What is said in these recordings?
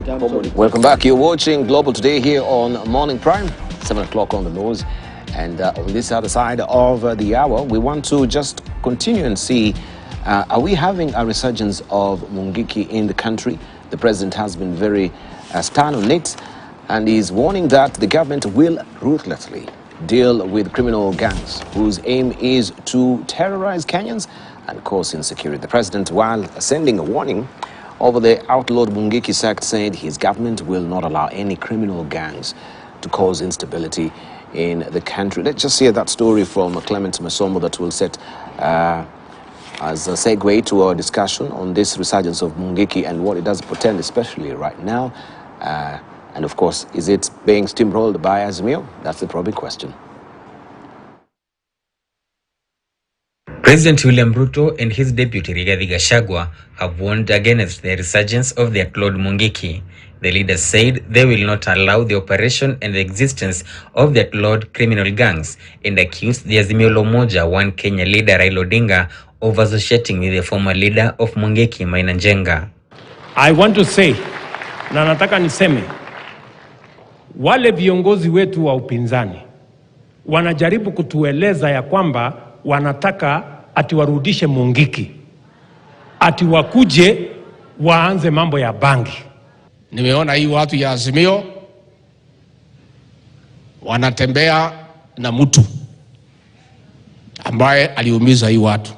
Welcome back. You're watching Global Today here on Morning Prime, 7 o'clock on the nose. And on this other side of the hour, we want to just continue and see, are we having a resurgence of mungiki in the country? The president has been very stern on it, and is warning that the government will ruthlessly deal with criminal gangs whose aim is to terrorize Kenyans and cause insecurity. The president, while sending a warning over the outlawed mungiki sect, said his government will not allow any criminal gangs to cause instability in the country. Let's just hear that story from Clement Masombo that will set as a segue to our discussion on this resurgence of mungiki and what it does portend, especially right now. And of course, is it being steamrolled by Azimio? That's the probing question. President William Ruto and his deputy Rigathi Gachagua have warned against the resurgence of the outlawed mungiki. The leaders said they will not allow the operation and the existence of the outlawed criminal gangs, and accused the Azimio la Umoja One Kenya leader Raila Odinga of associating with the former leader of mungiki Maina Njenga. I want to say, na nataka niseme, wale viongozi wetu wa upinzani wanajaribu kutueleza ya kwamba wanataka ati warudishe mungiki, ati wakuje waanze mambo ya bangi. Nimeona hii watu ya Azimio wanatembea na mtu ambaye aliumiza hii watu.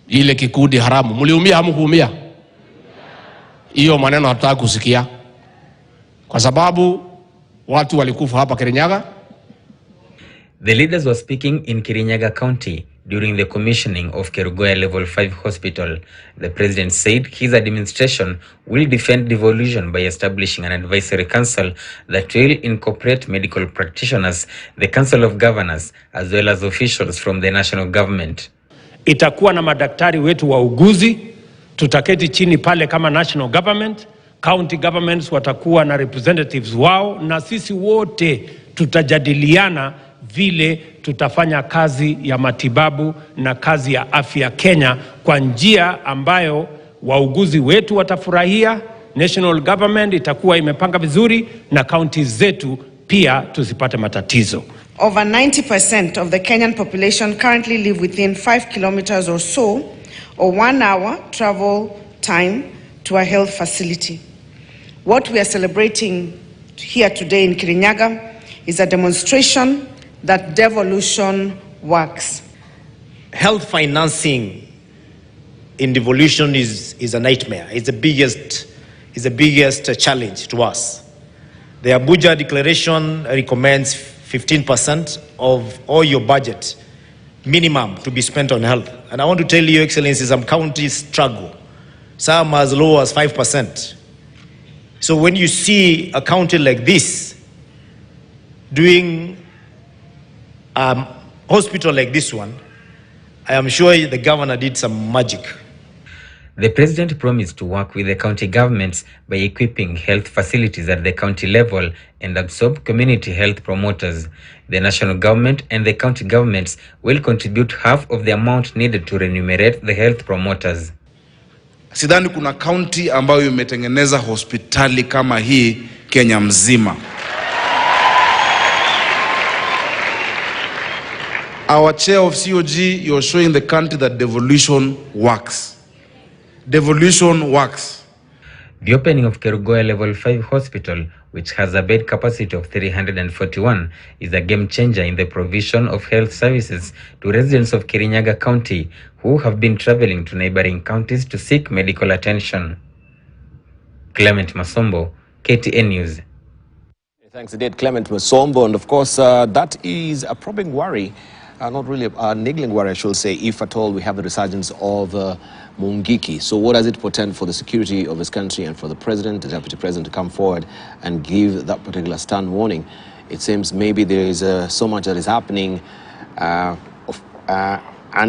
Ile kikundi haramu, mliumia hamkuumia? Hiyo maneno hatutaki kusikia, kwa sababu watu walikufa hapa Kirinyaga. The leaders were speaking in Kirinyaga County during the commissioning of Kerugoya Level 5 Hospital. The president said his administration will defend devolution by establishing an advisory council that will incorporate medical practitioners, the Council of Governors, as well as officials from the national government. Itakuwa na madaktari wetu wa uguzi, tutaketi chini pale kama national government, county governments watakuwa na representatives wao, na sisi wote tutajadiliana vile tutafanya kazi ya matibabu na kazi ya afya Kenya kwa njia ambayo wauguzi wetu watafurahia, national government itakuwa imepanga vizuri, na counties zetu pia tusipate matatizo. Over 90% of the Kenyan population currently live within 5 kilometers or so, or 1 hour travel time to a health facility. What we are celebrating here today in Kirinyaga is a demonstration that devolution works. Health financing in devolution is a nightmare. It's the biggest challenge to us. The Abuja Declaration recommends 15% of all your budget minimum to be spent on health. And I want to tell you, Excellency, some counties struggle, some as low as 5%. So when you see a county like this doing hospital like this one, I am sure the governor did some magic. The president promised to work with the county governments by equipping health facilities at the county level and absorb community health promoters. The national government and the county governments will contribute half of the amount needed to remunerate the health promoters. Sidhani kuna county ambayo imetengeneza hospitali kama hii Kenya mzima. Our chair of COG, you're showing the country that devolution works. Devolution works. The opening of Kerugoya Level 5 Hospital, which has a bed capacity of 341, is a game changer in the provision of health services to residents of Kirinyaga County who have been traveling to neighboring counties to seek medical attention. Clement Masombo, KTN News. Thanks indeed, Clement Masombo. And of course, that is a probing worry. Not really a niggling worry, I should say, if at all we have the resurgence of mungiki. So what does it portend for the security of this country and for the president, the deputy president, to come forward and give that particular stern warning? It seems maybe there is so much that is happening under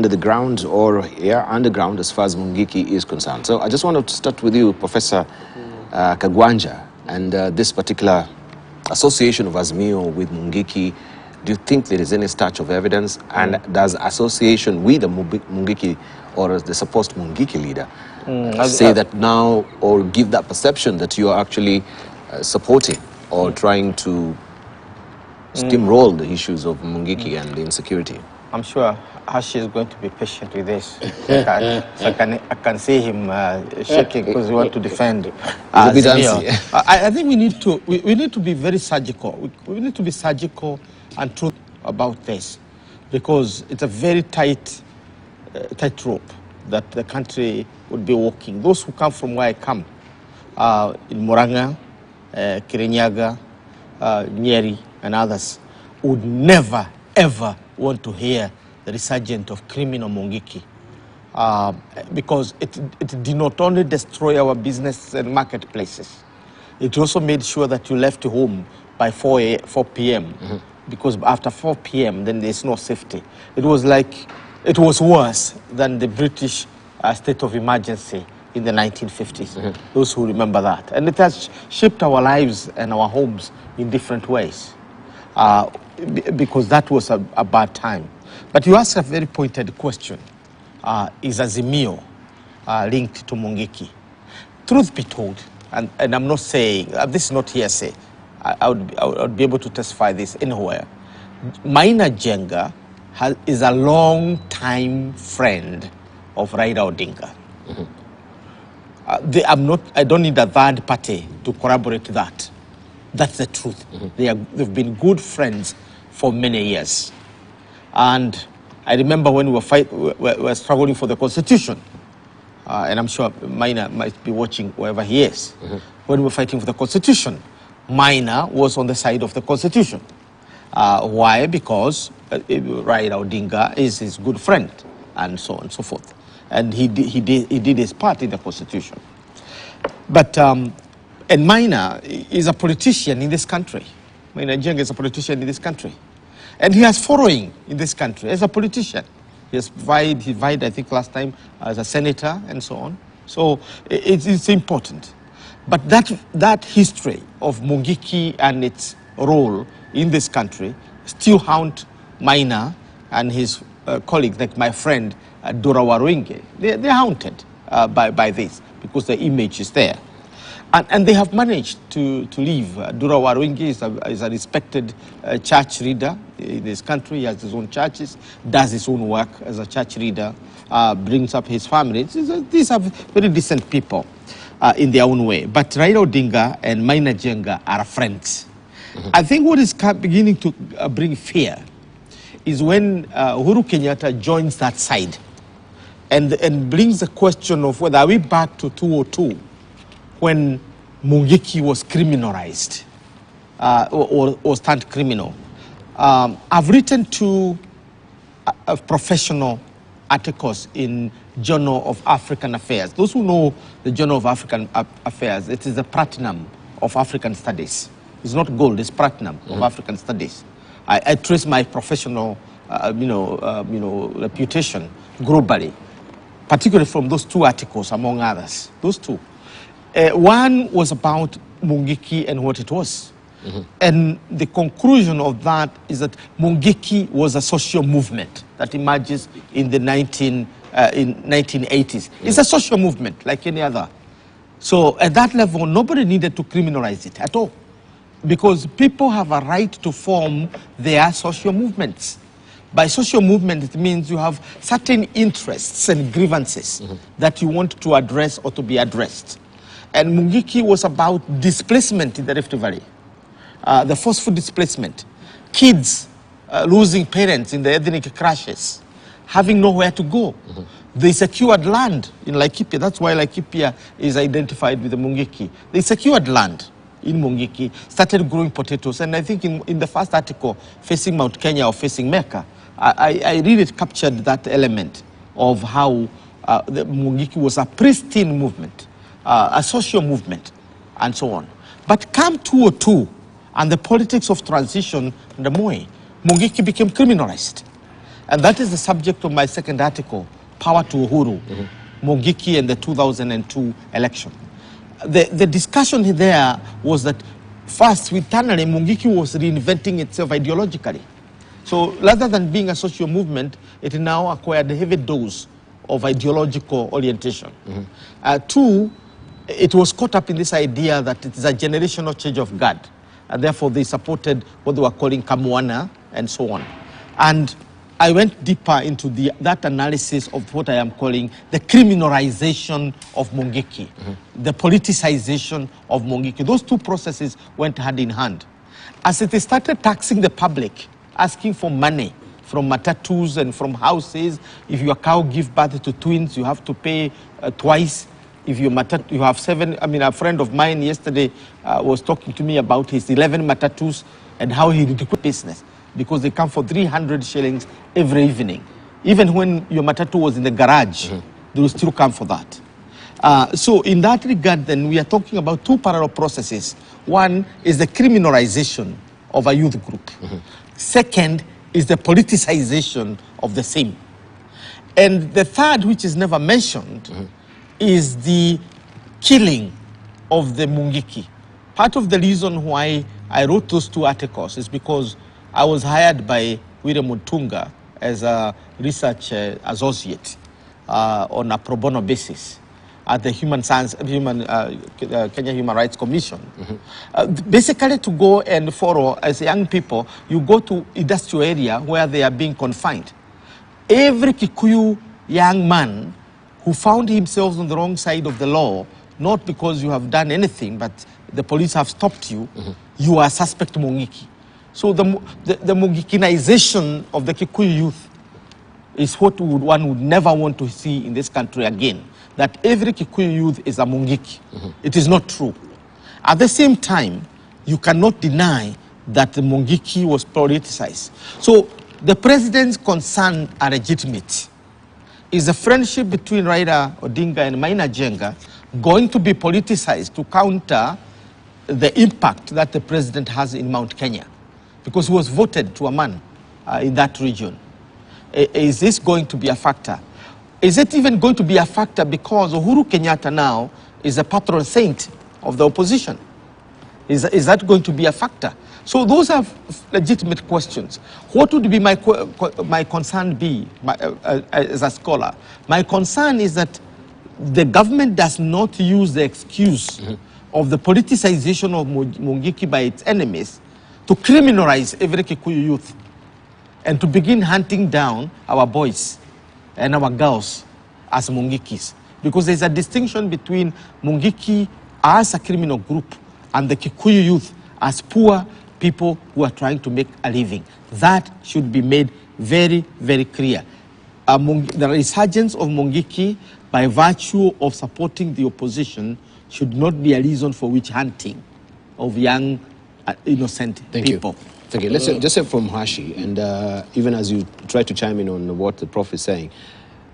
the ground, or underground, as far as mungiki is concerned. So I just wanted to start with you, Professor Kagwanja, and this particular association of Azimio with mungiki. Do you think there is any touch of evidence? And does association with the mungiki or the supposed mungiki leader say that now, or give that perception that you are actually supporting or trying to steamroll the issues of mungiki and the insecurity? I'm sure Hashi is going to be patient with this. I can see him shaking because he wants to defend. A bit antsy. I think we need to be very surgical. We need to be surgical and truthful about this, because it's a very tight rope that the country would be walking. Those who come from where I come, in Muranga, Kirinyaga, Nyeri, and others, would never, ever want to hear the resurgence of criminal mungiki, because it did not only destroy our business and marketplaces, it also made sure that you left home by 4 p.m. Because after 4 p.m. then there's no safety. It was worse than the British state of emergency in the 1950s, those who remember that. And it has shaped our lives and our homes in different ways, because that was a bad time. But you ask a very pointed question. Is Azimio linked to Mungiki? Truth be told, and I'm not saying, this is not hearsay, I would be able to testify this anywhere. Maina Jenga is a long-time friend of Raila Odinga. I don't need a third party to corroborate that. That's the truth. They've been good friends for many years. And I remember when we were struggling for the Constitution, and I'm sure Maina might be watching wherever he is. When we were fighting for the Constitution, Maina was on the side of the Constitution. Why? Because Raila Odinga is his good friend, and so on and so forth. And he did his part in the Constitution. But, and Maina is a politician in this country. Maina Jenga is a politician in this country. And he has following in this country as a politician. He vied, I think, last time as a senator and so on. So it's important. But that history of Mungiki and its role in this country still haunt Maina and his colleague, like my friend Dora Waruinge. They're haunted by this because the image is there. And they have managed to live. Dora Waruinge is a respected church leader in this country. He has his own churches, does his own work as a church leader, brings up his family. These are very decent people in their own way. But Raila Odinga and Maina Jenga are friends. I think what is beginning to bring fear is when Uhuru Kenyatta joins that side and brings the question of whether are we back to 202 when Mungiki was criminalized or turned criminal. I've written two professional articles in Journal of African Affairs. Those who know the Journal of African Affairs, it is the platinum of African studies. It's not gold, it's platinum of African studies. I trace my professional reputation globally, particularly from those two articles, among others. Those two. One was about Mungiki and what it was. And the conclusion of that is that Mungiki was a social movement that emerges in the 1980s. It's a social movement like any other. So at that level, nobody needed to criminalize it at all, because people have a right to form their social movements. By social movement, it means you have certain interests and grievances that you want to address or to be addressed. And Mungiki was about displacement in the Rift Valley, the forceful displacement, kids losing parents in the ethnic crashes, having nowhere to go. They secured land in Laikipia. That's why Laikipia is identified with the Mungiki. They secured land in Mungiki, started growing potatoes. And I think in the first article, Facing Mount Kenya or Facing Mecca, I really captured that element of how the Mungiki was a pristine movement, a social movement, and so on. But come 202, and the politics of transition, the Moi, Mungiki became criminalized. And that is the subject of my second article, Power to Uhuru, Mungiki and the 2002 election. The discussion there was that first, internally, Mungiki was reinventing itself ideologically. So rather than being a social movement, it now acquired a heavy dose of ideological orientation. Two, it was caught up in this idea that it is a generational change of guard, and therefore they supported what they were calling Kamwana and so on. And I went deeper into that analysis of what I am calling the criminalization of mungiki, the politicization of mungiki. Those two processes went hand in hand. As it started taxing the public, asking for money from matatus and from houses, if your cow gives birth to twins, you have to pay twice. If you have 7, a friend of mine yesterday was talking to me about his 11 matatus and how he did quit business because they come for 300 shillings every evening. Even when your matatu was in the garage, they will still come for that. So in that regard, then, we are talking about two parallel processes. One is the criminalization of a youth group. Second is the politicization of the same. And the third, which is never mentioned, is the killing of the mungiki. Part of the reason why I wrote those two articles is because I was hired by William Mutunga as a research associate on a pro bono basis at the Kenya Human Rights Commission. Basically to go and follow, as young people, you go to industrial area where they are being confined. Every Kikuyu young man who found himself on the wrong side of the law, not because you have done anything, but the police have stopped you, you are suspect mungiki. So the mungikinization of the Kikuyu youth is what one would never want to see in this country again, that every Kikuyu youth is a mungiki. It is not true. At the same time, you cannot deny that the mungiki was politicized. So the president's concerns are legitimate. Is the friendship between Raila Odinga and Maina Jenga going to be politicized to counter the impact that the president has in Mount Kenya? Because he was voted to a man in that region. Is this going to be a factor? Is it even going to be a factor because Uhuru Kenyatta now is a patron saint of the opposition? Is that going to be a factor? So those are legitimate questions. What would be my concern be as a scholar? My concern is that the government does not use the excuse of the politicization of mungiki by its enemies to criminalize every Kikuyu youth and to begin hunting down our boys and our girls as mungikis. Because there's a distinction between mungiki as a criminal group and the Kikuyu youth as poor people who are trying to make a living. That should be made very, very clear. The resurgence of mungiki by virtue of supporting the opposition should not be a reason for witch hunting of young, innocent people. Thank you. Let's just say from Hashi, and even as you try to chime in on what the Prof is saying,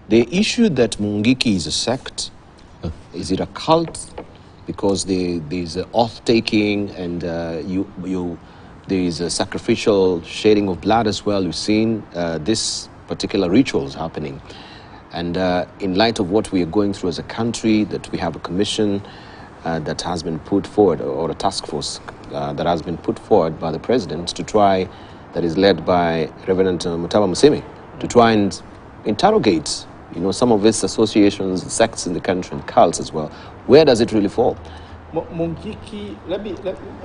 the issue that mungiki is a sect, is it a cult? Because there's oath-taking and there is a sacrificial shedding of blood as well. We've seen this particular rituals happening. And in light of what we are going through as a country, that we have a commission that has been put forward, or a task force that has been put forward by the president to try, that is led by Reverend Mutaba Musimi, to try and interrogate, some of its associations, sects in the country, and cults as well. Where does it really fall? Mungiki,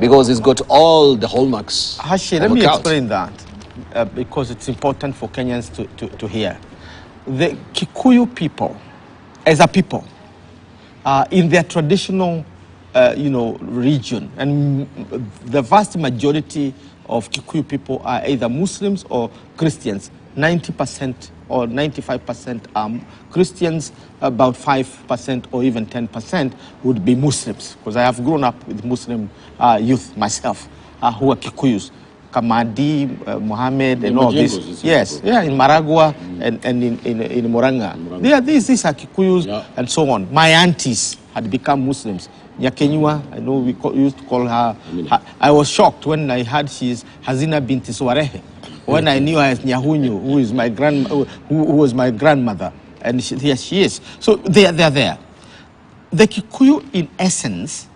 because it's got all the hallmarks. Hashi, let me explain that because it's important for Kenyans to hear. The Kikuyu people, as a people, in their traditional, region, and the vast majority of Kikuyu people are either Muslims or Christians. 90% or 95% are Christians, about 5% or even 10% would be Muslims, because I have grown up with Muslim youth myself who are Kikuyus. Kamadi, Mohammed, and all this. Yes, in Maragua and in Moranga. These are Kikuyus and so on. My aunties had become Muslims. Nyakenyua, I know we used to call her. I was shocked when I heard she is Hazina binti Swarehe. When I knew her as Nyahunyu, who was my grandmother, and here she is. So they are there. The Kikuyu, in essence,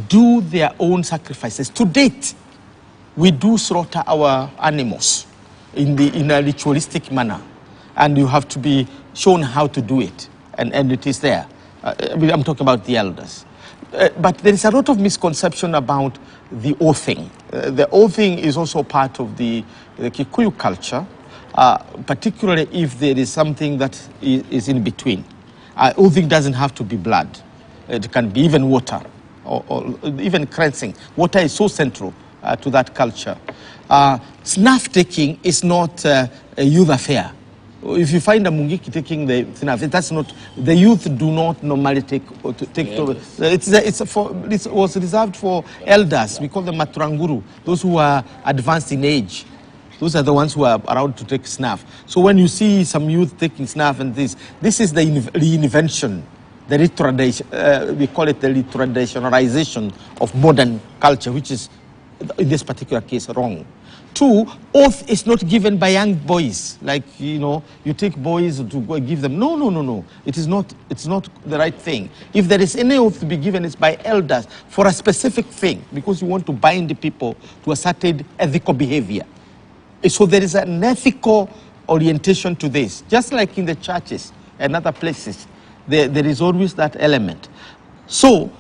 do their own sacrifices. To date, we do slaughter our animals in a ritualistic manner. and you have to be shown how to do it, and it is there. I'm talking about the elders. But there is a lot of misconception about the oathing. The oathing is also part of the Kikuyu culture, particularly if there is something that is in between. Oathing doesn't have to be blood. It can be even water, or even cleansing. Water is so central to that culture. Snuff taking is not a youth affair. If you find a mungiki taking the snuff, that's not, the youth do not normally take it over. It was reserved for elders. We call them maturanguru, those who are advanced in age. Those are the ones who are allowed to take snuff. So when you see some youth taking snuff and this is the reinvention, the retradation, we call it the retraditionalization of modern culture, which is, in this particular case, wrong. 2, oath is not given by young boys. Like, you take boys to go give them. No. It's not the right thing. If there is any oath to be given, it's by elders for a specific thing, because you want to bind the people to a certain ethical behavior. So there is an ethical orientation to this. Just like in the churches and other places, there is always that element. So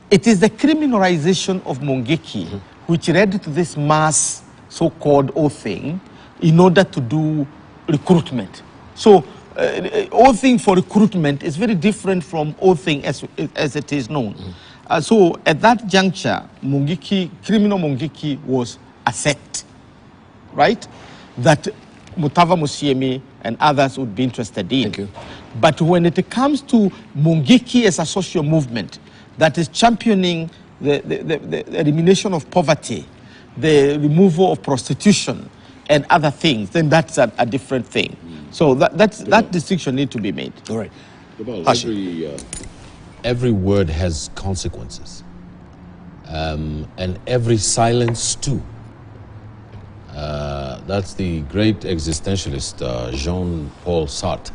it is the criminalization of mungiki which led to this mass so-called oathing in order to do recruitment. So oathing for recruitment is very different from oathing as it is known. So at that juncture, criminal mungiki was a sect, right? That Mutava Musiemi and others would be interested in. Thank you. But when it comes to mungiki as a social movement that is championing the elimination of poverty, the removal of prostitution and other things, then that's a different thing. So that distinction needs to be made. All right. Every word has consequences, and every silence too. That's the great existentialist Jean-Paul Sartre.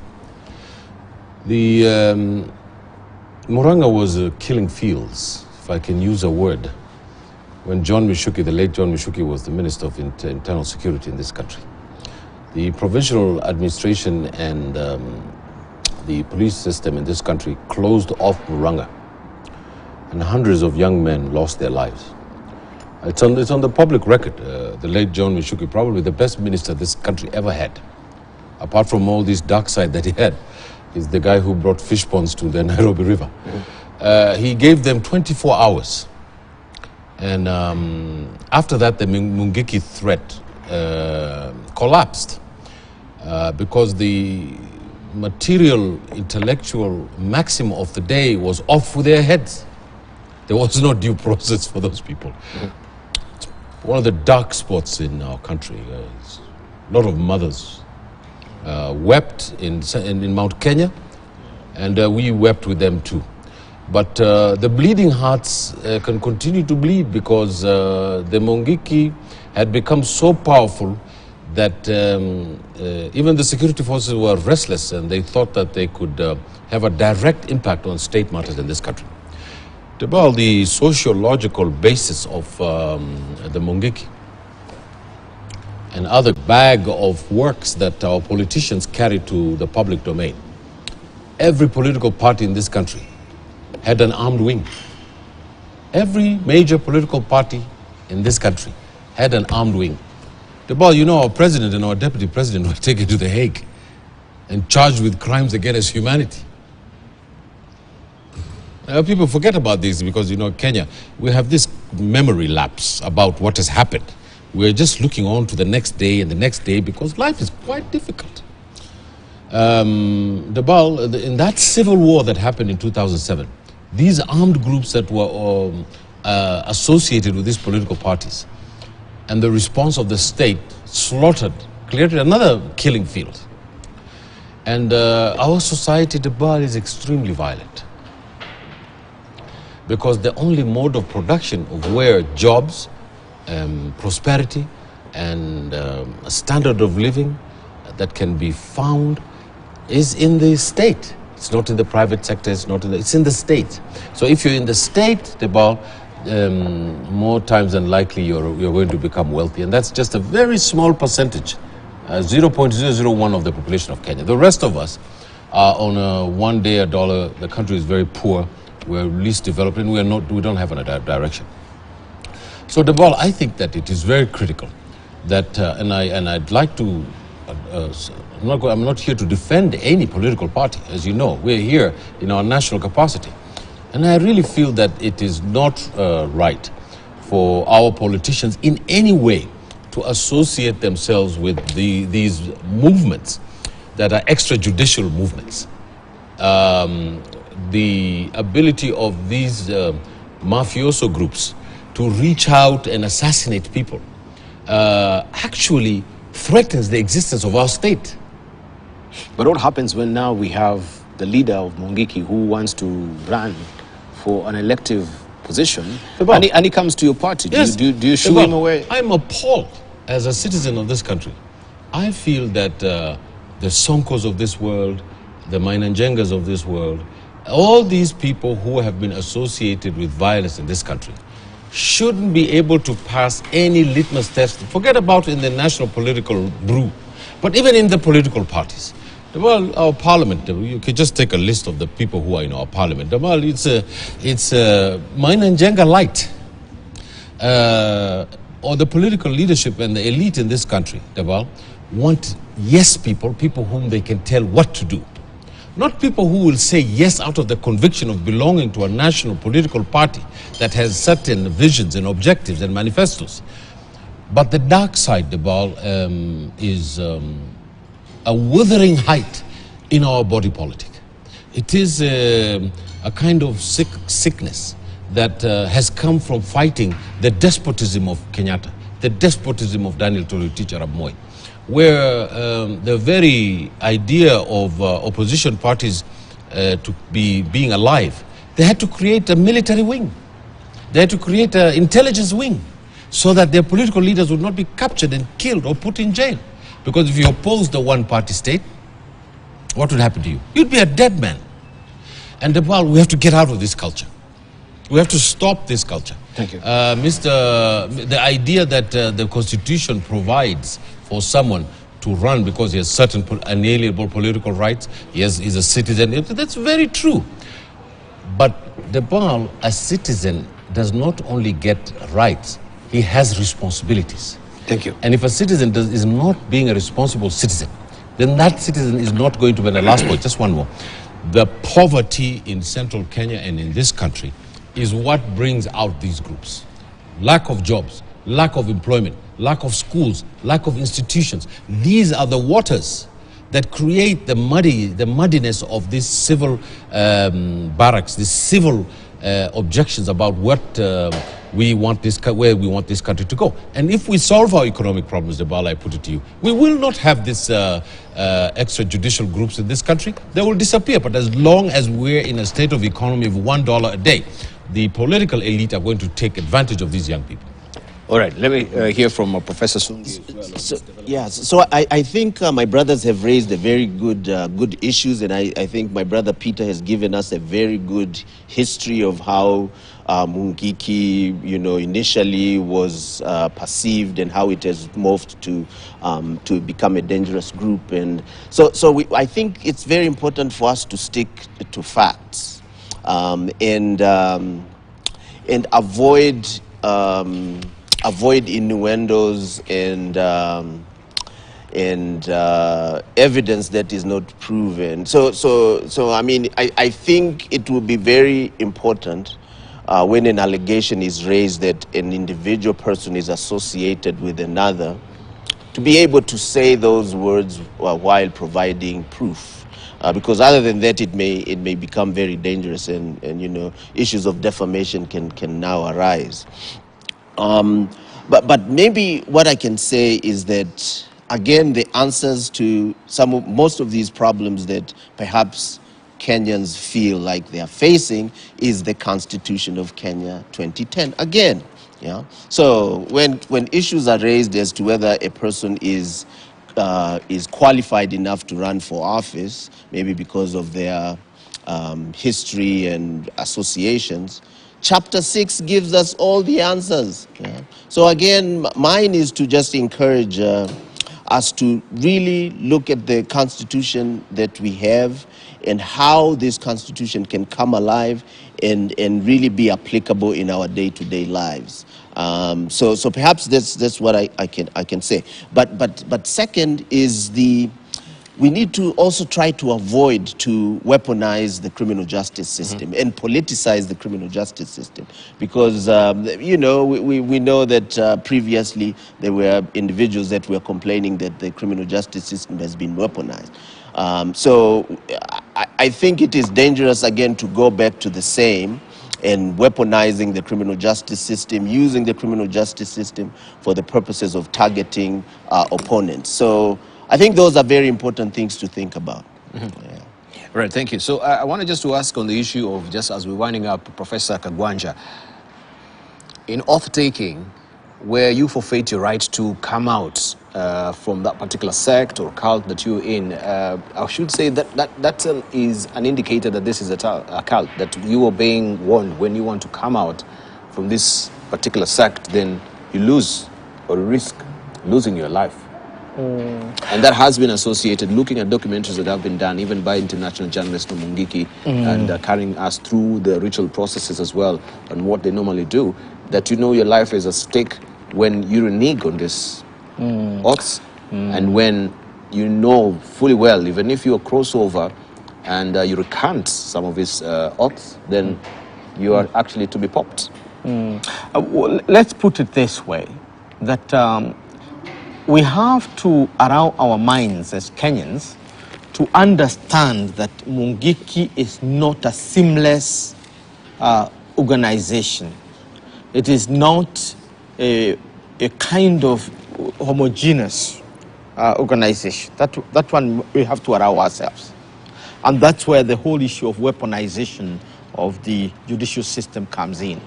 The Muranga was killing fields, if I can use a word, when John Mishuki, the late John Mishuki, was the Minister of Internal Security in this country. The provincial administration and the police system in this country closed off Muranga, and hundreds of young men lost their lives. It's on the public record. The late John Mishuki, probably the best minister this country ever had, apart from all this dark side that he had, is the guy who brought fish ponds to the Nairobi River. He gave them 24 hours. And after that, the mungiki threat collapsed because the material, intellectual maxim of the day was off with their heads. There was no due process for those people. It's one of the dark spots in our country. A lot of mothers wept in Mount Kenya, and we wept with them too. But the bleeding hearts can continue to bleed because the mungiki had become so powerful that even the security forces were restless, and they thought that they could have a direct impact on state matters in this country. About the sociological basis of the mungiki and other bag of works that our politicians carry to the public domain. Every political party in this country had an armed wing. Every major political party in this country had an armed wing. Our president and our deputy president were taken to The Hague and charged with crimes against humanity. People forget about this because, Kenya, we have this memory lapse about what has happened. We're just looking on to the next day and the next day because life is quite difficult. In that civil war that happened in 2007, these armed groups that were associated with these political parties and the response of the state created another killing field. And our society, is extremely violent. Because the only mode of production of where jobs, prosperity, and a standard of living that can be found is in the state. It's not in the private sector, it's in the state. So if you're in the state, more times than likely you're going to become wealthy. And that's just a very small percentage 0.001 of the population of Kenya. The rest of us are on a $1 day a dollar. The country is very poor. We're least developed, and we don't have a direction. So, Debal, I think that it is very critical that, and I'd like to. I'm not here to defend any political party. As you know, we're here in our national capacity, and I really feel that it is not right for our politicians in any way to associate themselves with these movements that are extrajudicial movements. The ability of these mafioso groups to reach out and assassinate people actually threatens the existence of our state. But what happens when now we have the leader of Mungiki who wants to run for an elective position, and he comes to your party? Yes. Do you shoo him away? I'm appalled as a citizen of this country. I feel that the Sonkos of this world, the Mainanjengas of this world, all these people who have been associated with violence in this country shouldn't be able to pass any litmus test. Forget about in the national political brew, but even in the political parties. Well, our parliament, you could just take a list of the people who are in our parliament. Well, it's Mainanjenga light. Or the political leadership and the elite in this country, Deval, want yes people whom they can tell what to do. Not people who will say yes out of the conviction of belonging to a national political party that has certain visions and objectives and manifestos. But the dark side, Deval, is a withering height in our body politic. It is a kind of sickness that has come from fighting the despotism of Kenyatta, the despotism of Daniel Toroitich arap Moi, where the very idea of opposition parties to be being alive, they had to create a military wing. They had to create an intelligence wing so that their political leaders would not be captured and killed or put in jail. Because if you oppose the one-party state, what would happen to you? You'd be a dead man. And we have to get out of this culture. We have to stop this culture. Thank you. The idea that the Constitution provides for someone to run because he has certain unalienable political rights, he's a citizen, that's very true. But a citizen does not only get rights, he has responsibilities. Thank you. And if a citizen is not being a responsible citizen, then that citizen is not going to be the last point. Just one more. The poverty in central Kenya and in this country is what brings out these groups. Lack of jobs, lack of employment, lack of schools, lack of institutions. These are the waters that create the muddiness of this civil barracks, these civil objections about what where we want this country to go. And if we solve our economic problems, I put it to you, we will not have this extrajudicial groups in this country. They will disappear. But as long as we're in a state of economy of $1 a day, the political elite are going to take advantage of these young people. All right, let me hear from Professor Sungi. So I think my brothers have raised a very good issues, and I think my brother Peter has given us a very good history of how Mungiki, initially was perceived and how it has morphed to become a dangerous group. And so I think it's very important for us to stick to facts and avoid innuendos and evidence that is not proven. So I mean, I think it will be very important when an allegation is raised that an individual person is associated with another, to be able to say those words while providing proof. Because other than that, it may become very dangerous, and issues of defamation can now arise. But maybe what I can say is that, again, the answers to most of these problems that perhaps Kenyans feel like they are facing is the Constitution of Kenya 2010. Again, so when issues are raised as to whether a person is qualified enough to run for office, maybe because of their history and associations, Chapter 6 gives us all the answers. So again, mine is to just encourage us to really look at the Constitution that we have and how this Constitution can come alive and really be applicable in our day-to-day lives. So perhaps that's what I can say. But second is we need to also try to avoid to weaponize the criminal justice system and politicize the criminal justice system, because you know, we know that previously there were individuals that were complaining that the criminal justice system has been weaponized. So I think it is dangerous again to go back to the same and weaponizing the criminal justice system, using the criminal justice system for the purposes of targeting opponents. So I think those are very important things to think about. Yeah. Right, thank you. So I wanted just to ask on the issue of, just as we're winding up, Professor Kagwanja, in oath-taking, where you forfeit your right to come out from that particular sect or cult that you're in, I should say that is an indicator that this is a cult, that you are being warned when you want to come out from this particular sect, then you lose or risk losing your life. And that has been associated, looking at documentaries that have been done, even by international journalists, mungiki, and carrying us through the ritual processes as well, and what they normally do, that you know your life is at stake when you renege on this oaths, and when you know fully well, even if you're crossover and you recant some of these oaths, then you are actually to be popped. Well, let's put it this way, that we have to allow our minds as Kenyans to understand that Mungiki is not a seamless organization. It is not a kind of homogeneous organization. That one we have to allow ourselves. And that's where the whole issue of weaponization of the judicial system comes in.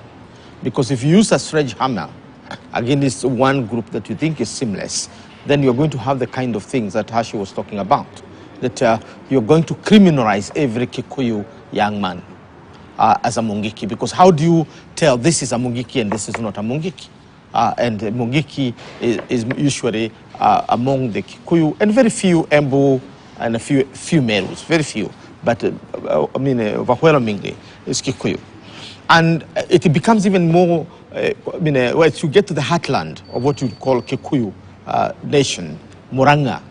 Because if you use a sledgehammer against one group that you think is seamless, then you're going to have the kind of things that Hashi was talking about, that you're going to criminalize every Kikuyu young man as a Mungiki, because how do you tell this is a Mungiki and this is not a Mungiki? And Mungiki is usually among the Kikuyu, and very few Embu and a few Merus, very few, but I mean overwhelmingly is Kikuyu. And it becomes even more, once you get to the heartland of what you call Kikuyu nation, Muranga,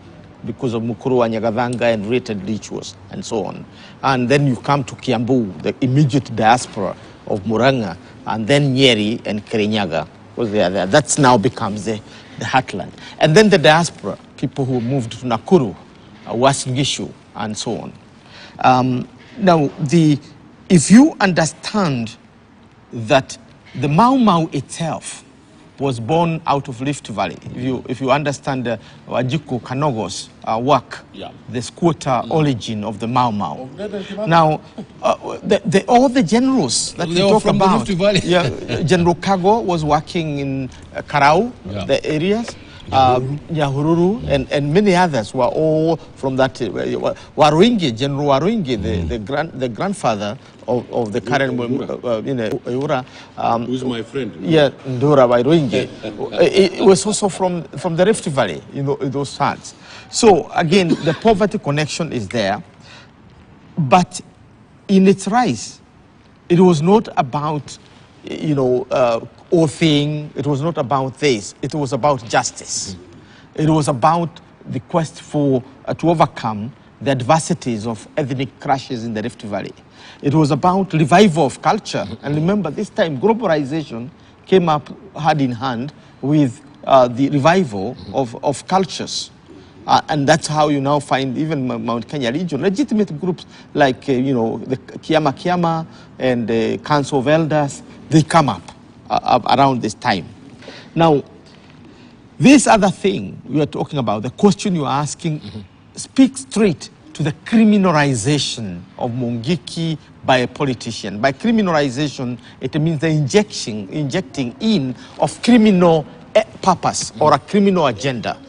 because of Mukuru wa Nyagadhanga and related rituals and so on. And then you come to Kiambu, the immediate diaspora of Muranga, and then Nyeri and Kirinyaga, because they are there. That's now becomes the heartland. And then the diaspora, people who moved to Nakuru, Uasin Gishu, and so on. Now, if you understand that the Mau Mau itself was born out of Rift Valley, if you understand Wajiko Kanogo's work, the squatter origin of the Mau Mau. Now, all the generals that we talk about, General Kago was working in Karau, the areas, Nyahururu, and many others were all from that. Waruingi, General Waruingi, the grandfather of the current Eura, who's my friend? Yeah, Ndura Waruingi. It was also from the Rift Valley, those parts. So again, the poverty connection is there, but in its rise, it was not about oathing. It was not about this. It was about justice. It was about the quest for to overcome the adversities of ethnic clashes in the Rift Valley. It was about revival of culture. And remember, this time globalization came up hand in hand with the revival of cultures. And that's how you now find even Mount Kenya region, legitimate groups like the Kiama and the Council of Elders, they come up around this time. Now, this other thing we are talking about, the question you are asking, speaks straight to the criminalization of Mungiki by a politician. By criminalization, it means the injecting in of criminal purpose or a criminal agenda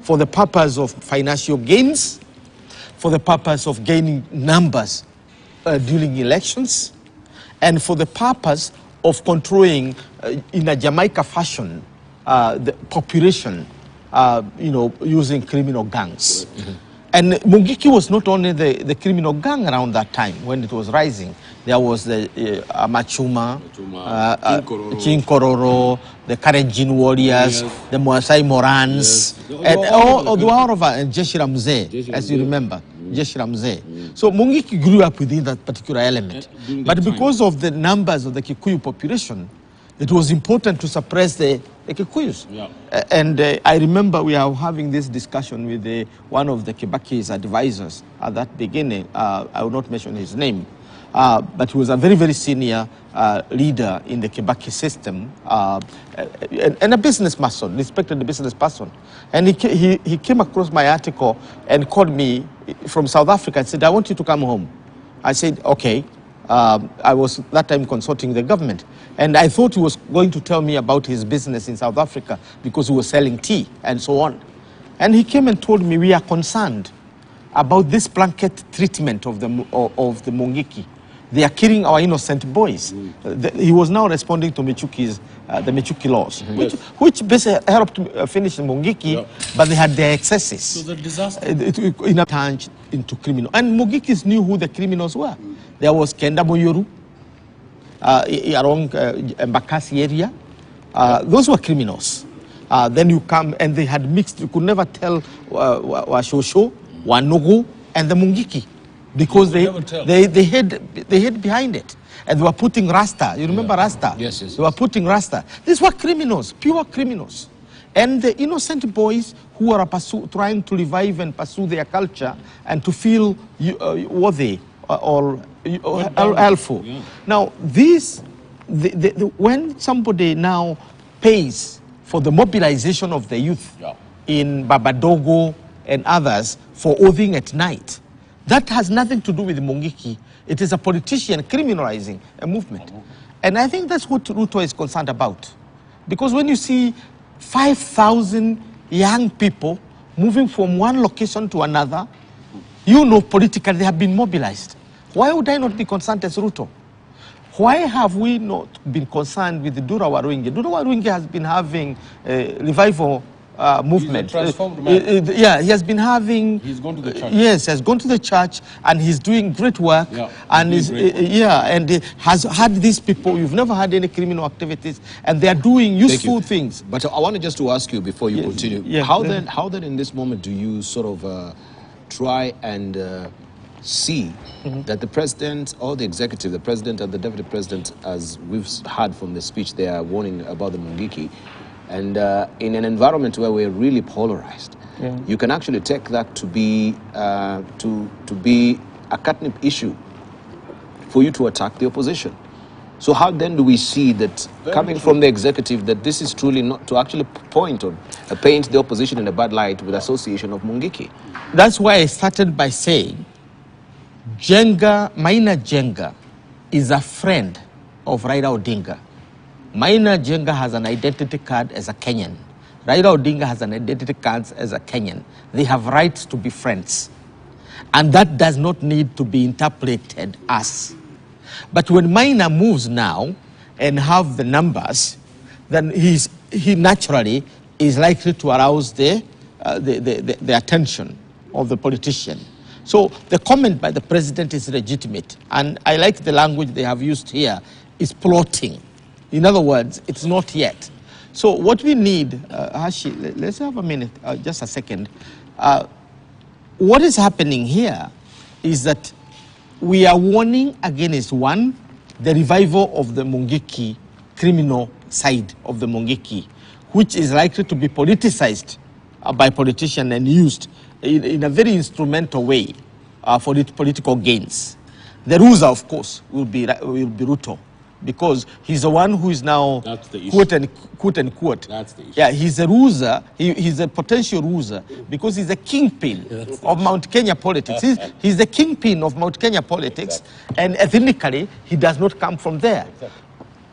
for the purpose of financial gains, for the purpose of gaining numbers during elections, and for the purpose of controlling, in a Jamaica fashion, the population using criminal gangs. And Mungiki was not only the criminal gang around that time when it was rising. There was the Machuma, Chinkororo, the Karenjin warriors, the Moasai Morans, and all of and Jeshi Ramzee, as you remember, Jeshi Ramzee. So Mungiki grew up within that particular element. But because of the numbers of the Kikuyu population, it was important to suppress the Kikuyus. And I remember we are having this discussion with one of the Kibaki's advisors at that beginning. I will not mention his name. But he was a very, very senior leader in the Kibaki system and a business person, respected business person. And he came across my article and called me from South Africa and said, I want you to come home. I said, okay. I was that time consulting the government. And I thought he was going to tell me about his business in South Africa because he was selling tea and so on. And he came and told me, we are concerned about this blanket treatment of the Mungiki. They are killing our innocent boys. He was now responding to Michuki's, the Michuki laws, which basically helped finish the Mungiki, but they had their excesses. So the disaster turned into criminal. And Mungikis knew who the criminals were. There was Kenda Moyoru around Mbakasi area. Those were criminals. Then you come and they had mixed. You could never tell Washosho, Wanogo, and the Mungiki because they hid behind it. And they were putting Rasta. You remember Rasta? Yes. They were putting Rasta. These were criminals, pure criminals. And the innocent boys who are trying to revive and pursue their culture and to feel worthy or helpful. Now, when somebody now pays for the mobilization of the youth in Babadogo and others for oathing at night, that has nothing to do with Mungiki. It is a politician criminalizing a movement. And I think that's what Ruto is concerned about. Because when you see 5,000 young people moving from one location to another, you know politically they have been mobilized. Why would I not be concerned as Ruto? Why have we not been concerned with the Dura Warungi? Dura Warungi has been having a revival movement. He's a transformed man. He has been having. He's gone to the church. Yes, has gone to the church and he's doing great work. And and has had these people. You've never had any criminal activities, and they are doing useful things. But I wanted just to ask you before you continue. How then in this moment do you sort of try and see that the president or the executive, the president and the deputy president, as we've heard from the speech, they are warning about the Mungiki, and in an environment where we're really polarized, you can actually take that to be to be a catnip issue for you to attack the opposition. So how then do we see that coming from the executive that this is truly not to actually point or paint the opposition in a bad light with association of Mungiki? That's why I started by saying Maina Jenga is a friend of Raila Odinga. Maina Jenga has an identity card as a Kenyan. Raila Odinga has an identity card as a Kenyan. They have rights to be friends. And that does not need to be interpreted as. But when Maina moves now and have the numbers, then he naturally is likely to arouse the attention of the politician. So the comment by the president is legitimate. And I like the language they have used here, is plotting. In other words, it's not yet. So what we need, Hashi, let's have a minute, just a second. What is happening here is that we are warning against, one, the revival of the Mungiki criminal side of the Mungiki, which is likely to be politicized by politicians and used in a very instrumental way for its political gains. The ruler, of course, will be Ruto, because he's the one who is now quote unquote. That's the issue. Yeah, he's a ruler. He's a potential ruler because he's a kingpin of Mount Kenya politics. He's the kingpin of Mount Kenya politics, and ethnically he does not come from there.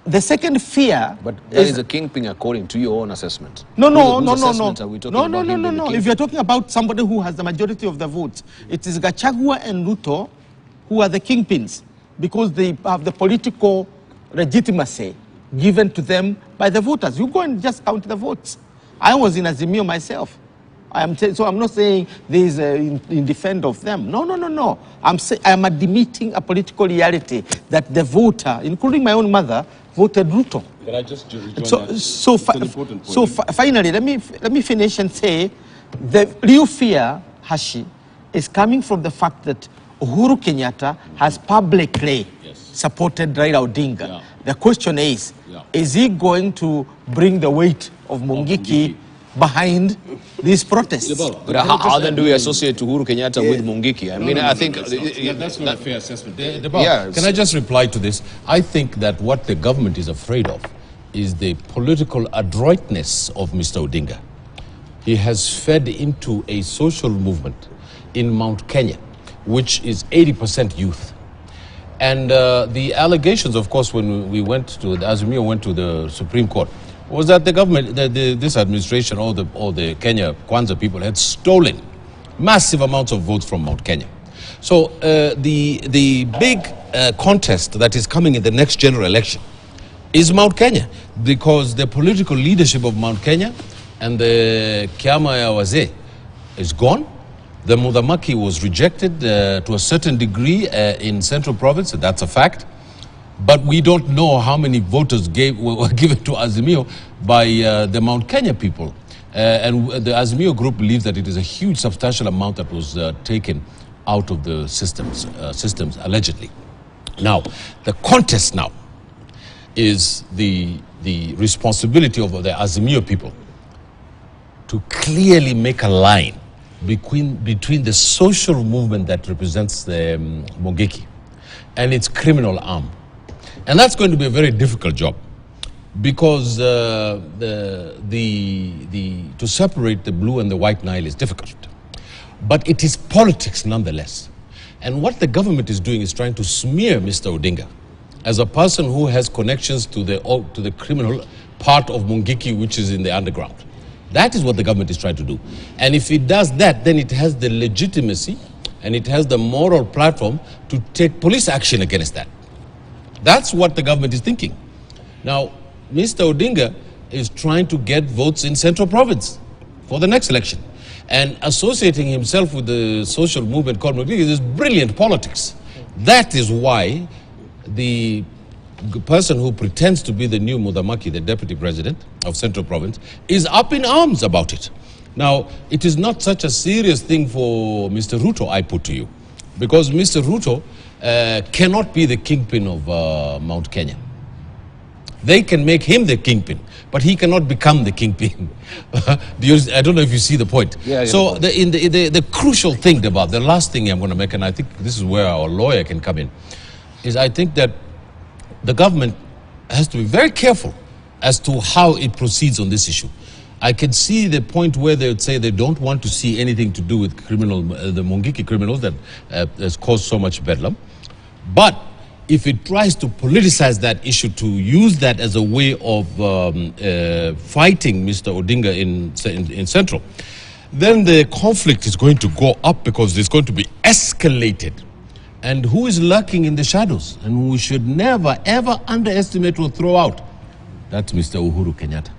The second fear, but there is a kingpin according to your own assessment. No. No. If you're talking about somebody who has the majority of the votes, it is Gachagua and Ruto who are the kingpins because they have the political legitimacy given to them by the voters. You go and just count the votes. I was in Azimio myself. So I'm not saying this in defense of them. No. I'm admitting a political reality that the voter, including my own mother, voted Ruto. Can I just rejoin Finally, let me finish and say the real fear, Hashi, is coming from the fact that Uhuru Kenyatta has publicly supported Raila Odinga. Yeah. The question is he going to bring the weight of mungiki behind these protests? But how then do we associate Uhuru Kenyatta with mungiki? I mean, I think that's not a fair assessment. Can I just reply to this? I think that what the government is afraid of is the political adroitness of Mr. Odinga. He has fed into a social movement in Mount Kenya, which is 80% youth. And the allegations, of course, when we went to, Azimio went to the Supreme Court, was that the government, this administration, all the Kenya Kwanza people had stolen massive amounts of votes from Mount Kenya. So the big contest that is coming in the next general election is Mount Kenya, because the political leadership of Mount Kenya and the Kiama ya Wazee is gone. The Mudhamaki was rejected to a certain degree in Central Province, and that's a fact. But we don't know how many voters were given to Azimio by the Mount Kenya people. And the Azimio group believes that it is a huge, substantial amount that was taken out of the systems, allegedly. Now, the contest now is the responsibility of the Azimio people to clearly make a line between the social movement that represents the mungiki and its criminal arm. And that's going to be a very difficult job, because to separate the blue and the white Nile is difficult. But it is politics nonetheless. And what the government is doing is trying to smear Mr. Odinga as a person who has connections to the criminal part of mungiki, which is in the underground. That is what the government is trying to do. And if it does that, then it has the legitimacy and it has the moral platform to take police action against that. That's what the government is thinking. Now, Mr. Odinga is trying to get votes in Central Province for the next election. And associating himself with the social movement called mungiki is brilliant politics. That is why the person who pretends to be the new Mudhamaki, the deputy president of Central Province, is up in arms about it. Now, it is not such a serious thing for Mr. Ruto, I put to you, because Mr. Ruto cannot be the kingpin of Mount Kenya. They can make him the kingpin, but he cannot become the kingpin. I don't know if you see the point. So the crucial thing about, the last thing I'm going to make, and I think this is where our lawyer can come in, is I think that the government has to be very careful as to how it proceeds on this issue. I can see the point where they would say they don't want to see anything to do with the mungiki criminals that has caused so much bedlam. But if it tries to politicize that issue, to use that as a way of fighting Mr. Odinga in Central, then the conflict is going to go up, because it's going to be escalated. And who is lurking in the shadows and who we should never, ever underestimate or throw out? That's Mr. Uhuru Kenyatta.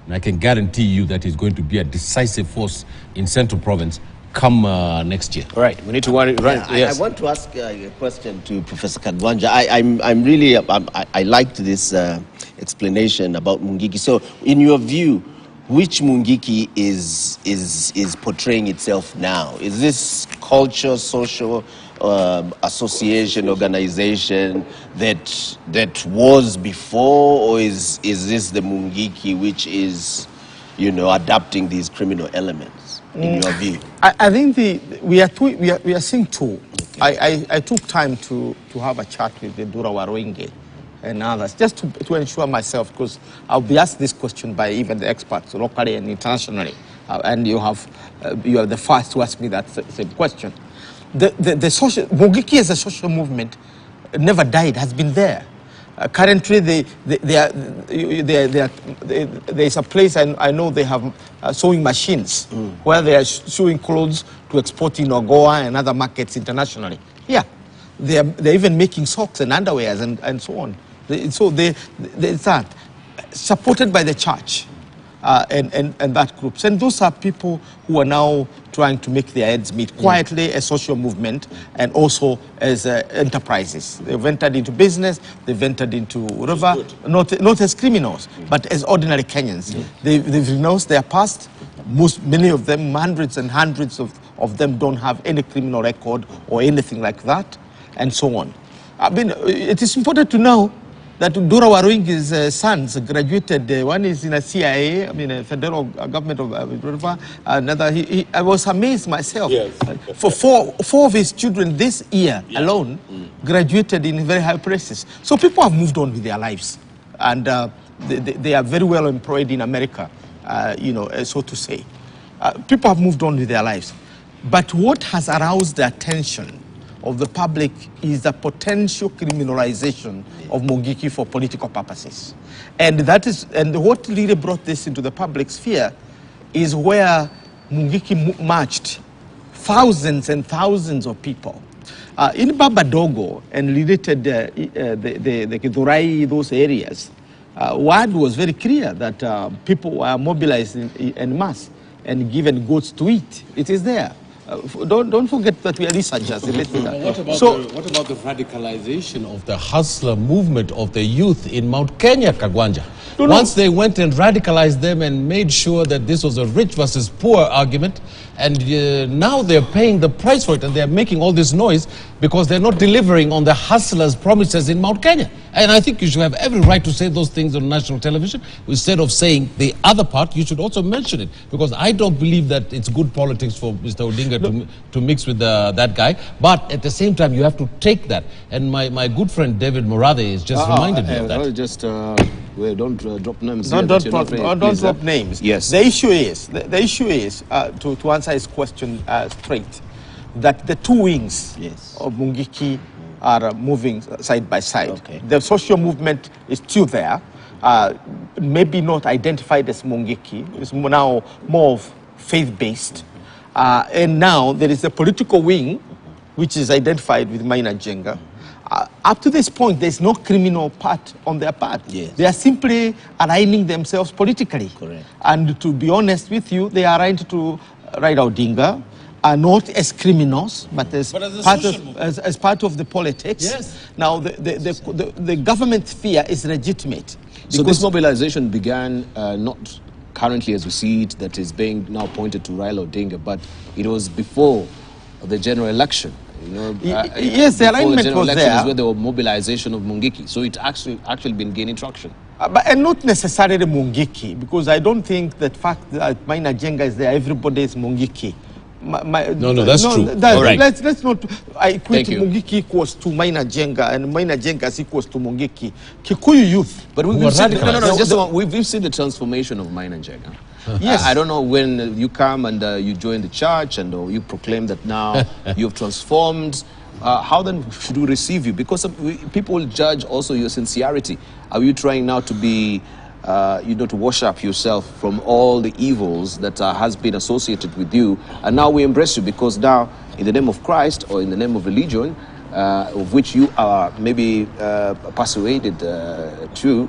And I can guarantee you that he's going to be a decisive force in Central Province come next year. All right, we need to run. Yes. I want to ask a question to Professor Kadwanja. I liked this explanation about mungiki. So, in your view, which mungiki is portraying itself now? Is this culture, social association, organization that was before, or is this the mungiki which is, adapting these criminal elements? In your view, I think we are seeing two. Okay. I took time to have a chat with the Dura Waruinge and others, just to ensure myself, because I'll be asked this question by even the experts locally and internationally, and you are the first to ask me that same question. The social mungiki as a social movement never died, has been there. Currently, there is a place I know they have sewing machines where they are sewing clothes to export in Ogoa and other markets internationally. Yeah, they're even making socks and underwears and so on. So there's that, supported by the church. and that groups. And those are people who are now trying to make their ends meet quietly, a social movement, and also as enterprises. They've entered into business, they've entered into whatever, not as criminals, but as ordinary Kenyans. They've renounced their past. Many of them, hundreds and hundreds of them don't have any criminal record or anything like that, and so on. I mean, it is important to know that Dura Waruingi's sons graduated. One is in a CIA, I mean, a federal government of another. I was amazed myself. Yes. For four of his children this year alone graduated in very high places. So people have moved on with their lives, and they are very well employed in America, so to say. People have moved on with their lives. But what has aroused the attention of the public is the potential criminalization of mungiki for political purposes. And what really brought this into the public sphere is where mungiki marched thousands and thousands of people. In Babadogo and related the Kidurai, those areas, word was very clear that people were mobilized en masse and given goats to eat. It is there. Don't forget that we are researchers. What about the radicalization of the hustler movement of the youth in Mount Kenya, Kagwanja? Once they went and radicalized them and made sure that this was a rich versus poor argument, and now they're paying the price for it, and they're making all this noise because they're not delivering on the hustlers' promises in Mount Kenya. And I think you should have every right to say those things on national television. Instead of saying the other part, you should also mention it, because I don't believe that it's good politics for Mr. Odinga to mix with that guy. But at the same time, you have to take that. And my good friend David Morathe has just reminded me of that. Don't drop names. Don't drop names. Yes. The issue is to answer his question straight, that the two wings of mungiki are moving side by side. Okay. The social movement is still there, maybe not identified as mungiki. It's now more of faith-based. And now there is a political wing which is identified with Maina Jenga. Up to this point, there's no criminal part on their part. Yes. They are simply aligning themselves politically. Correct. And to be honest with you, they are aligned to Raila Odinga, not as criminals, but as part of the politics. Yes. Now, the government fear is legitimate. So this mobilization began not currently as we see it, that is being now pointed to Raila Odinga, but it was before the general election. Yes, the alignment was there. Is where there was mobilization of mungiki. So it actually been gaining traction. And not necessarily mungiki, because I don't think that fact that Maina Jenga is there, everybody is mungiki. No, that's true. All right. Let's not equate Mungiki equals to Maina Jenga and Maina Jenga is equals to Mungiki. Kikuyu youth. But we've seen the transformation of Maina Jenga. Yes. I don't know when you come and you join the church and you proclaim that now you've transformed. How then should we receive you? Because people judge also your sincerity. Are you trying now to be to wash up yourself from all the evils that has been associated with you, and now we embrace you because now, in the name of Christ or in the name of religion, of which you are maybe persuaded to.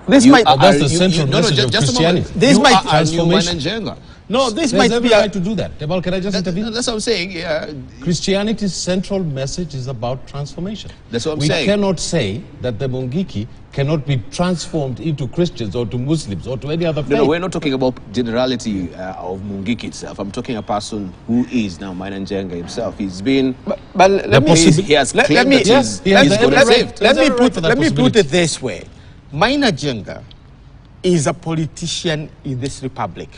That's the central message of Christianity. This might transformation. No, this There's might be right to do that. Deval, can I just intervene? That's what I'm saying. Yeah. Christianity's central message is about transformation. That's what I'm saying. We cannot say that the Mungiki cannot be transformed into Christians or to Muslims or to any other faith. No, we're not talking about generality of Mungiki itself. I'm talking a person who is now Maina Jenga himself. He's been. But let me put it this way. Maina Jenga is a politician in this republic.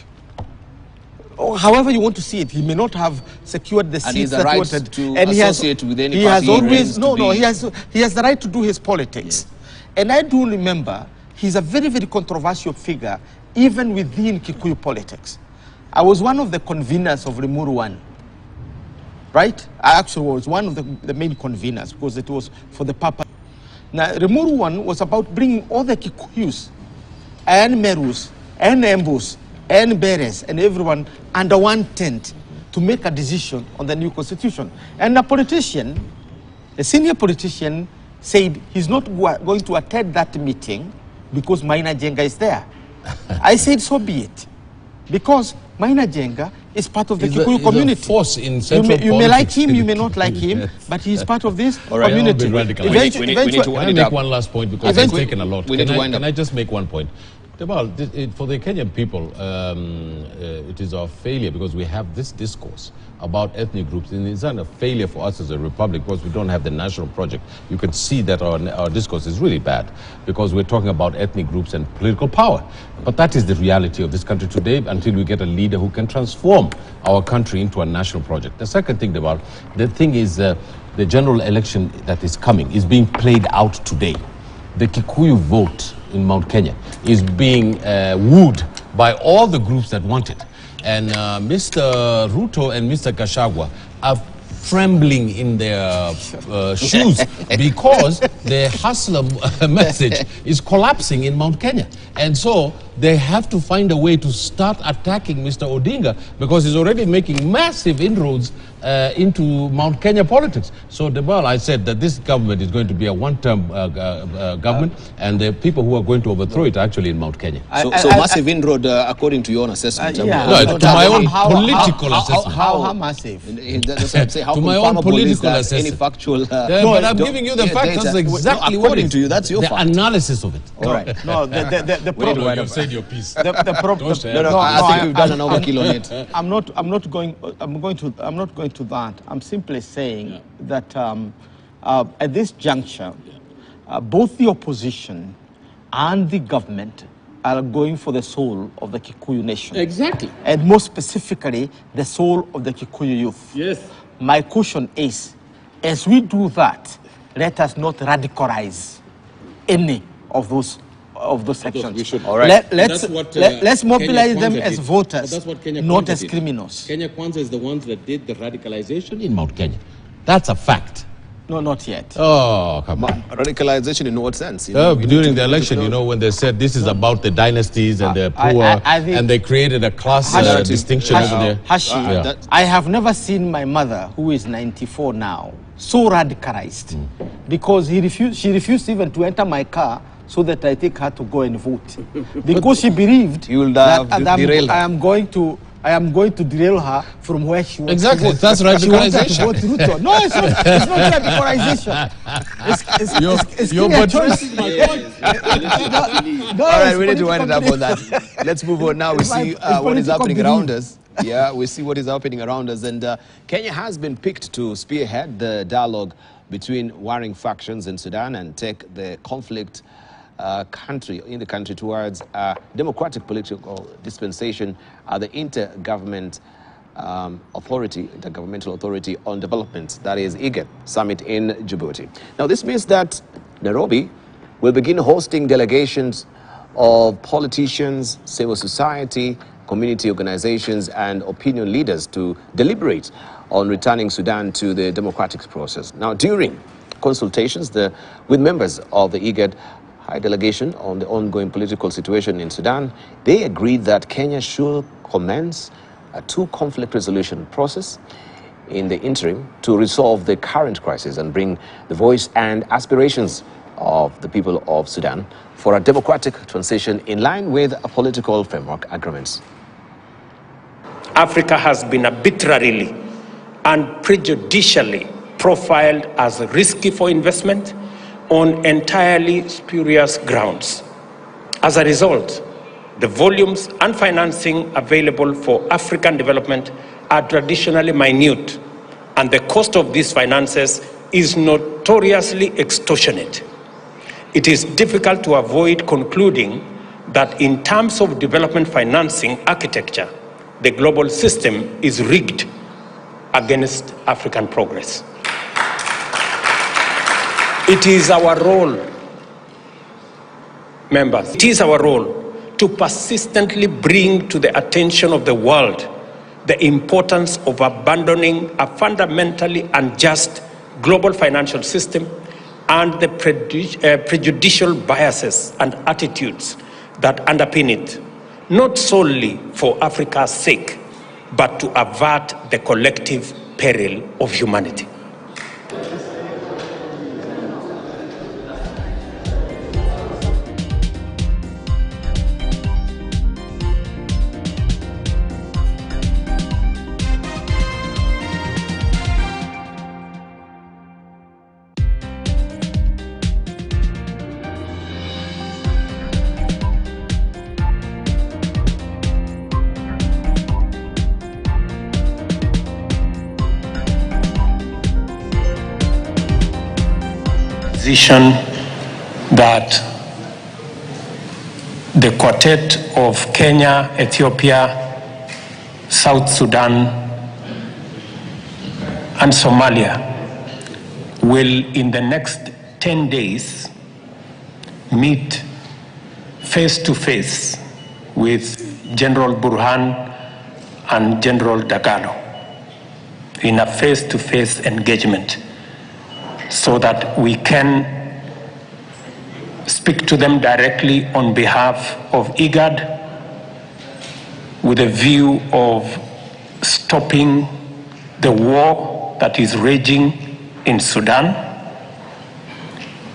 Or however you want to see it, he may not have secured the seats that he wanted to associate with any party. He has always he has the right to do his politics. Yes. And I do remember he's a very, very controversial figure even within Kikuyu politics. I was one of the conveners of Rimuru 1. Right? I actually was one of the main conveners because it was for the purpose. Now, Rimuru 1 was about bringing all the Kikuyus and Merus and Embus and Beres and everyone under one tent to make a decision on the new constitution. And a senior politician said he's not going to attend that meeting because Maina Jenga is there. I said, so be it. Because Maina Jenga is part of the Kikuyu community. A force in central you may like him, you may not like him, but he is part of this community. We need to wind it make up. one last point because it's taken a lot. Can I just make one point? Well, for the Kenyan people, it is our failure because we have this discourse about ethnic groups, and it's not a failure for us as a republic because we don't have the national project. You can see that our discourse is really bad because we're talking about ethnic groups and political power. But that is the reality of this country today until we get a leader who can transform our country into a national project. The second thing about the thing is the general election that is coming is being played out today. The Kikuyu vote in Mount Kenya is being wooed by all the groups that want it. And Mr. Ruto and Mr. Gachagua are trembling in their shoes because the hustler message is collapsing in Mount Kenya. And so they have to find a way to start attacking Mr. Odinga because he's already making massive inroads into Mount Kenya politics. So, I said that this government is going to be a one-term government, and the people who are going to overthrow it are actually in Mount Kenya. So massive inroad, according to your own assessment. No, to my own political assessment. How massive? To my own political assessment. Any factual... but I'm giving you the facts. That's exactly what it is. According to you, that's your the fact. analysis of it. All right. No, the problem. You've said your piece. The problem. I think we've done an overkill on it. I'm not going to that. I'm simply saying that at this juncture, both the opposition and the government are going for the soul of the Kikuyu nation. Exactly. And more specifically, the soul of the Kikuyu youth. Yes. My question is, as we do that, let us not radicalize any of those sections. We should. All right. Let's mobilize them as voters, not as criminals. Kenya Kwanza is the ones that did the radicalization in Mount Kenya. That's a fact. No, not yet. Oh, come on. Radicalization in what sense? During the election, when they said this is about the dynasties and the poor, and they created a class distinction over there. I have never seen my mother, who is 94 now, so radicalized because she refused even to enter my car so that I take her to go and vote because she believed that I am going to derail her from where she wants exactly. to vote. That's radicalization. No, it's not radicalization. It's your choice. All right, we need to wind it up on that. Let's move on now. We see what is happening around us. Yeah, we see what is happening around us. And Kenya has been picked to spearhead the dialogue between warring factions in Sudan and take the conflict in the country towards democratic political dispensation at the intergovernmental authority on development, that is IGAD summit in Djibouti. Now this means that Nairobi will begin hosting delegations of politicians, civil society, community organizations and opinion leaders to deliberate on returning Sudan to the democratic process. Now during consultations with members of the IGAD High Delegation on the ongoing political situation in Sudan, they agreed that Kenya should commence a two-conflict resolution process in the interim to resolve the current crisis and bring the voice and aspirations of the people of Sudan for a democratic transition in line with a political framework agreements. Africa has been arbitrarily and prejudicially profiled as risky for investment on entirely spurious grounds. As a result, the volumes and financing available for African development are traditionally minute, and the cost of these finances is notoriously extortionate. It is difficult to avoid concluding that in terms of development financing architecture, the global system is rigged against African progress. It is our role, members, it is our role to persistently bring to the attention of the world the importance of abandoning a fundamentally unjust global financial system and the prejudicial biases and attitudes that underpin it, not solely for Africa's sake, but to avert the collective peril of humanity. position that the quartet of Kenya, Ethiopia, South Sudan, and Somalia will, in the next 10 days, meet face to face with General Burhan and General Dagalo in a face-to-face engagement so that we can speak to them directly on behalf of IGAD with a view of stopping the war that is raging in Sudan,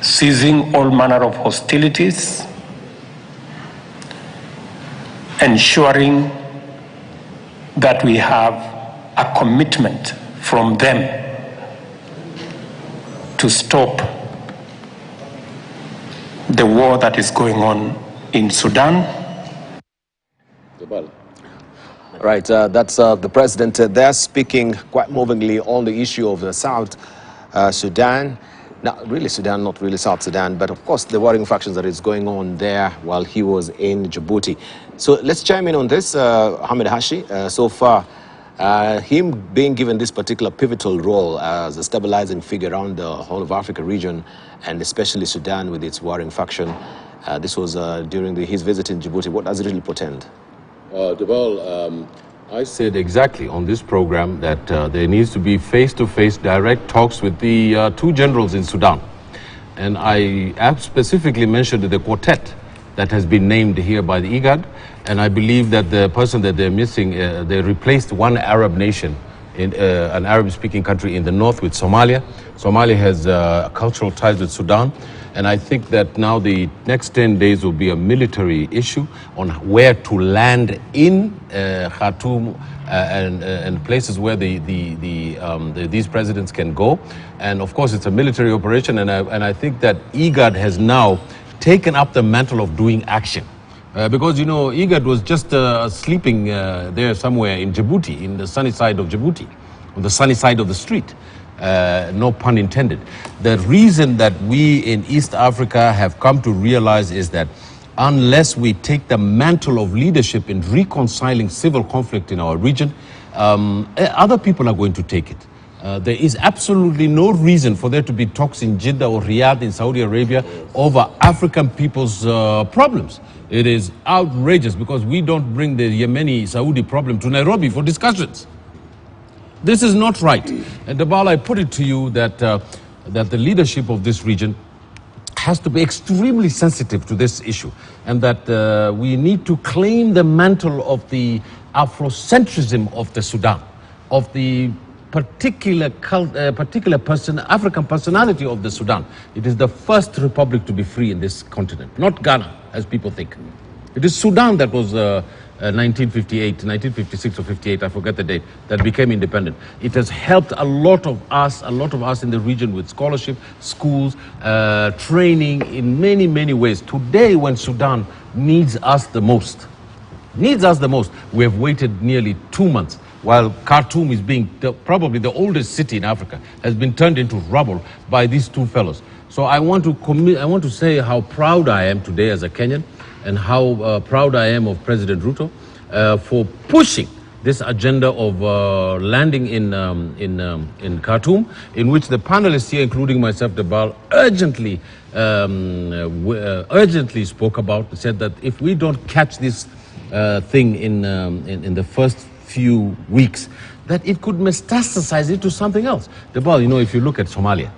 ceasing all manner of hostilities, ensuring that we have a commitment from them to stop the war that is going on in Sudan. Right, that's the president there speaking quite movingly on the issue of the South Sudan. Not really Sudan, not really South Sudan, but of course the worrying factions that is going on there while he was in Djibouti. So let's chime in on this, Ahmed Hashi. So far, him being given this particular pivotal role as a stabilizing figure around the whole of Africa region, and especially Sudan with its warring faction. This was during his visit in Djibouti. What does it really portend? Deval, I said exactly on this program that there needs to be face-to-face direct talks with the two generals in Sudan. And I specifically mentioned the quartet that has been named here by the IGAD. And I believe that the person that they're missing, they replaced one Arab nation, in an Arab-speaking country in the north with Somalia. Somalia has cultural ties with Sudan. And I think that now the next 10 days will be a military issue on where to land in Khartoum and places where these presidents can go. And of course, it's a military operation. And I think that IGAD has now taken up the mantle of doing action. Because, you know, IGAD was just sleeping there somewhere in Djibouti, in the sunny side of Djibouti, on the sunny side of the street. No pun intended. The reason that we in East Africa have come to realize is that unless we take the mantle of leadership in reconciling civil conflict in our region, other people are going to take it. There is absolutely no reason for there to be talks in Jeddah or Riyadh in Saudi Arabia over African people's problems. It is outrageous because we don't bring the Yemeni-Saudi problem to Nairobi for discussions. This is not right. And Dabal, I put it to you that, that the leadership of this region has to be extremely sensitive to this issue, and that we need to claim the mantle of the Afrocentrism of the Sudan, of the particular African personality of the Sudan. It is the first republic to be free in this continent, not Ghana, as people think. It is Sudan that was 1958, 1956 or 58, I forget the date, that became independent. It has helped a lot of us in the region with scholarship, schools, training in many, many ways. Today, when Sudan needs us the most, we have waited nearly 2 months while Khartoum is being, probably the oldest city in Africa, has been turned into rubble by these two fellows. So I want to say how proud I am today as a Kenyan, and how proud I am of President Ruto for pushing this agenda of landing in Khartoum, in which the panelists here, including myself, Dabal, urgently spoke about, said that if we don't catch this thing in the first few weeks, that it could metastasize into something else. Dabal, you know, if you look at Somalia,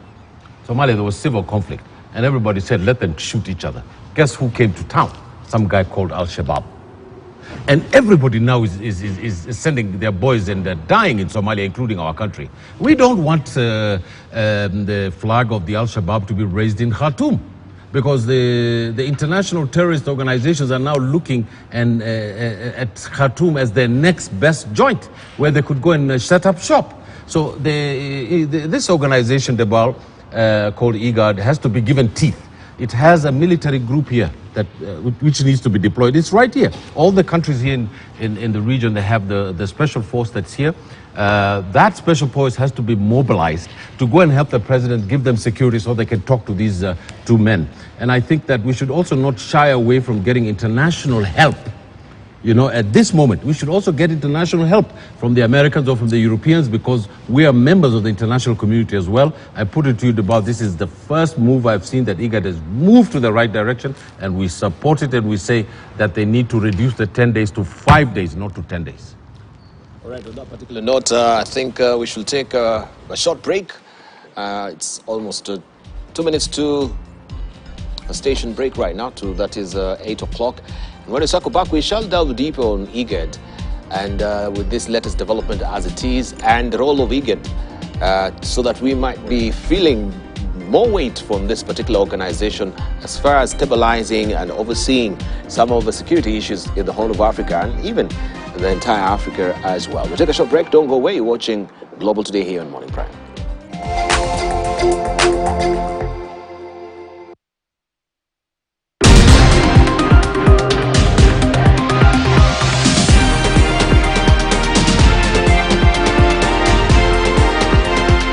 there was civil conflict, and everybody said, let them shoot each other. Guess who came to town? Some guy called Al-Shabaab. And everybody now is sending their boys, and they're dying in Somalia, including our country. We don't want the flag of the Al-Shabaab to be raised in Khartoum, because the international terrorist organizations are now looking at Khartoum as their next best joint, where they could go and set up shop. So this organization, Dabal, called IGAD, has to be given teeth. It has a military group here that which needs to be deployed. It's right here. All the countries here in the region, they have the special force that's here. that special force has to be mobilized to go and help the president, give them security so they can talk to these two men. And I think that we should also not shy away from getting international help. You know, at this moment, we should also get international help from the Americans or from the Europeans, because we are members of the international community as well. I put it to you, Debal, this is the first move I've seen that IGAD has moved to the right direction, and we support it, and we say that they need to reduce the 10 days to 5 days, not to 10 days. All right, on that particular note, I think we should take a short break. It's almost 2 minutes to a station break right now, that is 8 o'clock. When we circle back, we shall delve deeper on IGAD and with this latest development as it is, and the role of IGAD, so that we might be feeling more weight from this particular organization as far as stabilizing and overseeing some of the security issues in the whole of Africa and even the entire Africa as well. We'll take a short break. Don't go away. You're watching Global Today here on Morning Prime.